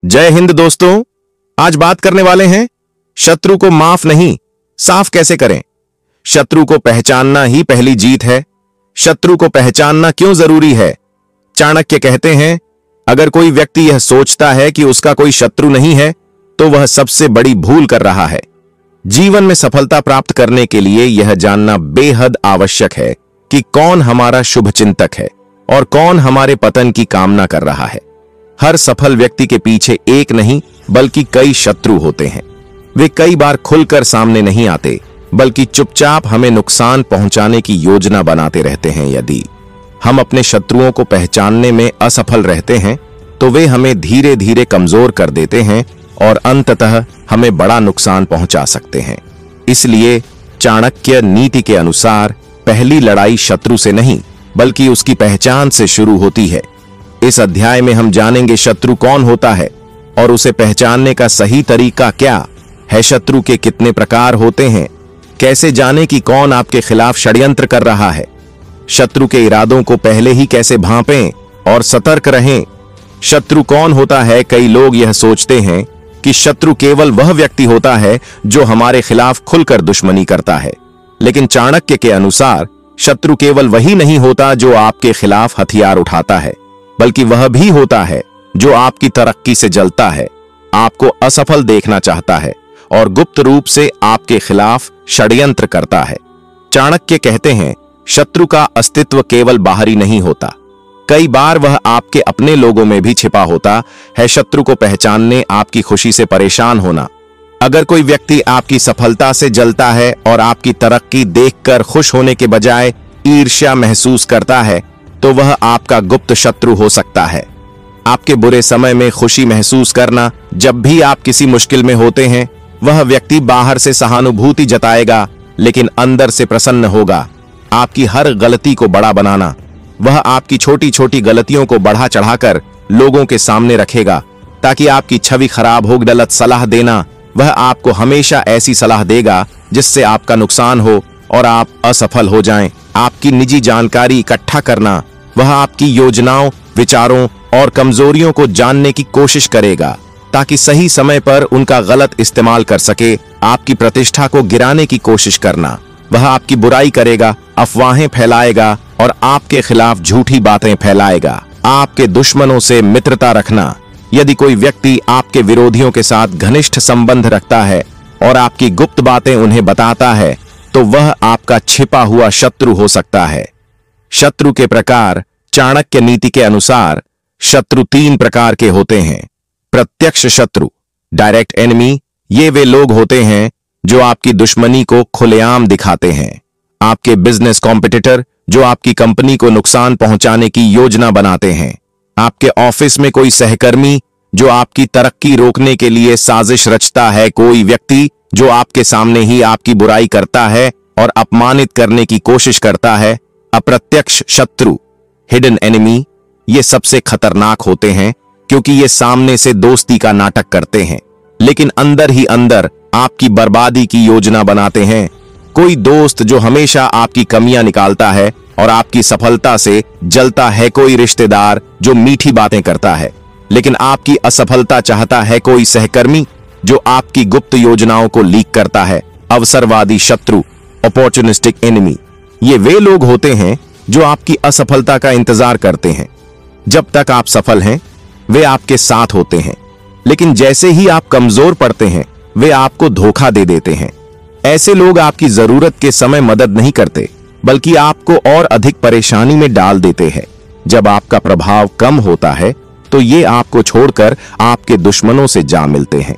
जय हिंद दोस्तों। आज बात करने वाले हैं शत्रु को माफ नहीं साफ कैसे करें। शत्रु को पहचानना ही पहली जीत है। शत्रु को पहचानना क्यों जरूरी है? चाणक्य कहते हैं, अगर कोई व्यक्ति यह सोचता है कि उसका कोई शत्रु नहीं है तो वह सबसे बड़ी भूल कर रहा है। जीवन में सफलता प्राप्त करने के लिए यह जानना बेहद आवश्यक है कि कौन हमारा शुभचिंतक है और कौन हमारे पतन की कामना कर रहा है। हर सफल व्यक्ति के पीछे एक नहीं बल्कि कई शत्रु होते हैं। वे कई बार खुलकर सामने नहीं आते बल्कि चुपचाप हमें नुकसान पहुंचाने की योजना बनाते रहते हैं। यदि हम अपने शत्रुओं को पहचानने में असफल रहते हैं तो वे हमें धीरे धीरे कमजोर कर देते हैं और अंततः हमें बड़ा नुकसान पहुंचा सकते हैं। इसलिए चाणक्य नीति के अनुसार पहली लड़ाई शत्रु से नहीं बल्कि उसकी पहचान से शुरू होती है। इस अध्याय में हम जानेंगे शत्रु कौन होता है और उसे पहचानने का सही तरीका क्या है। शत्रु के कितने प्रकार होते हैं, कैसे जाने कि कौन आपके खिलाफ षड्यंत्र कर रहा है। शत्रु के इरादों को पहले ही कैसे भांपें और सतर्क रहें। शत्रु कौन होता है? कई लोग यह सोचते हैं कि शत्रु केवल वह व्यक्ति होता है जो हमारे खिलाफ खुलकर दुश्मनी करता है, लेकिन चाणक्य के अनुसार शत्रु केवल वही नहीं होता जो आपके खिलाफ हथियार उठाता है, बल्कि वह भी होता है जो आपकी तरक्की से जलता है, आपको असफल देखना चाहता है और गुप्त रूप से आपके खिलाफ षड्यंत्र करता है। चाणक्य कहते हैं, शत्रु का अस्तित्व केवल बाहरी नहीं होता, कई बार वह आपके अपने लोगों में भी छिपा होता है। शत्रु को पहचानने आपकी खुशी से परेशान होना। अगर कोई व्यक्ति आपकी सफलता से जलता है और आपकी तरक्की देखकर खुश होने के बजाय ईर्ष्या महसूस करता है तो वह आपका गुप्त शत्रु हो सकता है। आपके बुरे समय में खुशी महसूस करना। जब भी आप किसी मुश्किल में होते हैं वह व्यक्ति बाहर से सहानुभूति जताएगा लेकिन अंदर से प्रसन्न होगा। आपकी हर गलती को बड़ा बनाना। वह आपकी छोटी छोटी गलतियों को बढ़ा चढ़ाकर लोगों के सामने रखेगा ताकि आपकी छवि खराब हो। गलत सलाह देना। वह आपको हमेशा ऐसी सलाह देगा जिससे आपका नुकसान हो और आप असफल हो जाएं। आपकी निजी जानकारी इकट्ठा करना। वह आपकी योजनाओं, विचारों और कमजोरियों को जानने की कोशिश करेगा ताकि सही समय पर उनका गलत इस्तेमाल कर सके। आपकी प्रतिष्ठा को गिराने की कोशिश करना। वह आपकी बुराई करेगा, अफवाहें फैलाएगा और आपके खिलाफ झूठी बातें फैलाएगा। आपके दुश्मनों से मित्रता रखना। यदि कोई व्यक्ति आपके विरोधियों के साथ घनिष्ठ संबंध रखता है और आपकी गुप्त बातें उन्हें बताता है तो वह आपका छिपा हुआ शत्रु हो सकता है। शत्रु के प्रकार। चाणक्य नीति के अनुसार शत्रु 3 प्रकार के होते हैं। प्रत्यक्ष शत्रु, डायरेक्ट एनिमी। ये वे लोग होते हैं जो आपकी दुश्मनी को खुलेआम दिखाते हैं। आपके बिजनेस कॉम्पिटिटर जो आपकी कंपनी को नुकसान पहुंचाने की योजना बनाते हैं। आपके ऑफिस में कोई सहकर्मी जो आपकी तरक्की रोकने के लिए साजिश रचता है। कोई व्यक्ति जो आपके सामने ही आपकी बुराई करता है और अपमानित करने की कोशिश करता है। अप्रत्यक्ष शत्रु, हिडन एनिमी। ये सबसे खतरनाक होते हैं क्योंकि ये सामने से दोस्ती का नाटक करते हैं लेकिन अंदर ही अंदर आपकी बर्बादी की योजना बनाते हैं। कोई दोस्त जो हमेशा आपकी कमियां निकालता है और आपकी सफलता से जलता है। कोई रिश्तेदार जो मीठी बातें करता है लेकिन आपकी असफलता चाहता है। कोई सहकर्मी जो आपकी गुप्त योजनाओं को लीक करता है। अवसरवादी शत्रु, अपॉर्चुनिस्टिक एनिमी। ये वे लोग होते हैं जो आपकी असफलता का इंतजार करते हैं। जब तक आप सफल हैं वे आपके साथ होते हैं, लेकिन जैसे ही आप कमजोर पड़ते हैं वे आपको धोखा दे देते हैं। ऐसे लोग आपकी जरूरत के समय मदद नहीं करते बल्कि आपको और अधिक परेशानी में डाल देते हैं। जब आपका प्रभाव कम होता है तो ये आपको छोड़कर आपके दुश्मनों से जा मिलते हैं।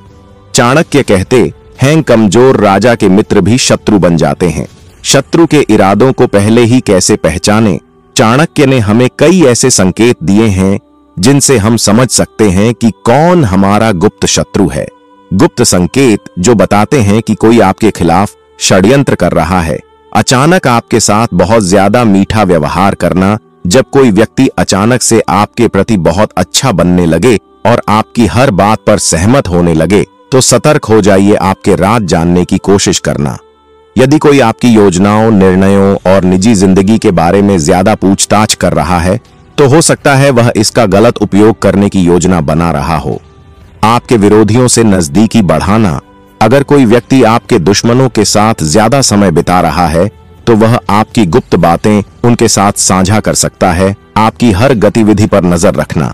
चाणक्य कहते हैं, कमजोर राजा के मित्र भी शत्रु बन जाते हैं। शत्रु के इरादों को पहले ही कैसे पहचानें? चाणक्य ने हमें कई ऐसे संकेत दिए हैं जिनसे हम समझ सकते हैं कि कौन हमारा गुप्त शत्रु है। गुप्त संकेत जो बताते हैं कि कोई आपके खिलाफ षड्यंत्र कर रहा है। अचानक आपके साथ बहुत ज्यादा मीठा व्यवहार करना। जब कोई व्यक्ति अचानक से आपके प्रति बहुत अच्छा बनने लगे और आपकी हर बात पर सहमत होने लगे तो सतर्क हो जाइए। आपके राज जानने की कोशिश करना। यदि कोई आपकी योजनाओं, निर्णयों और निजी जिंदगी के बारे में ज्यादा पूछताछ कर रहा है तो हो सकता है वह इसका गलत उपयोग करने की योजना बना रहा हो। आपके विरोधियों से नजदीकी बढ़ाना। अगर कोई व्यक्ति आपके दुश्मनों के साथ ज्यादा समय बिता रहा है तो वह आपकी गुप्त बातें उनके साथ साझा कर सकता है। आपकी हर गतिविधि पर नजर रखना।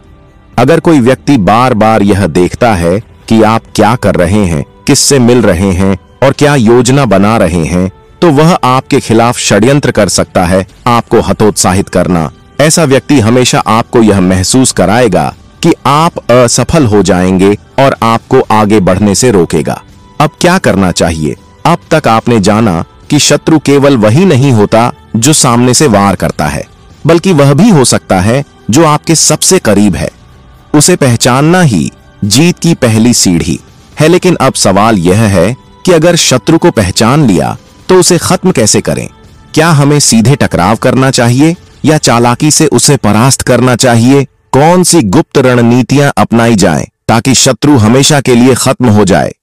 अगर कोई व्यक्ति बार बार यह देखता है कि आप क्या कर रहे हैं, किससे मिल रहे हैं और क्या योजना बना रहे हैं, तो वह आपके खिलाफ षड्यंत्र कर सकता है, आपको हतोत्साहित करना। ऐसा व्यक्ति हमेशा आपको यह महसूस कराएगा कि आप असफल हो जाएंगे और आपको आगे बढ़ने से रोकेगा। अब क्या करना चाहिए? अब तक आपने जाना कि शत्रु केवल वही नहीं होता जो सामने से वार करता है, बल्कि वह भी हो सकता है जो आपके सबसे करीब है। उसे पहचानना ही जीत की पहली सीढ़ी है। लेकिन अब सवाल यह है कि अगर शत्रु को पहचान लिया तो उसे खत्म कैसे करें? क्या हमें सीधे टकराव करना चाहिए या चालाकी से उसे परास्त करना चाहिए? कौन सी गुप्त रणनीतियां अपनाई जाएं ताकि शत्रु हमेशा के लिए खत्म हो जाए?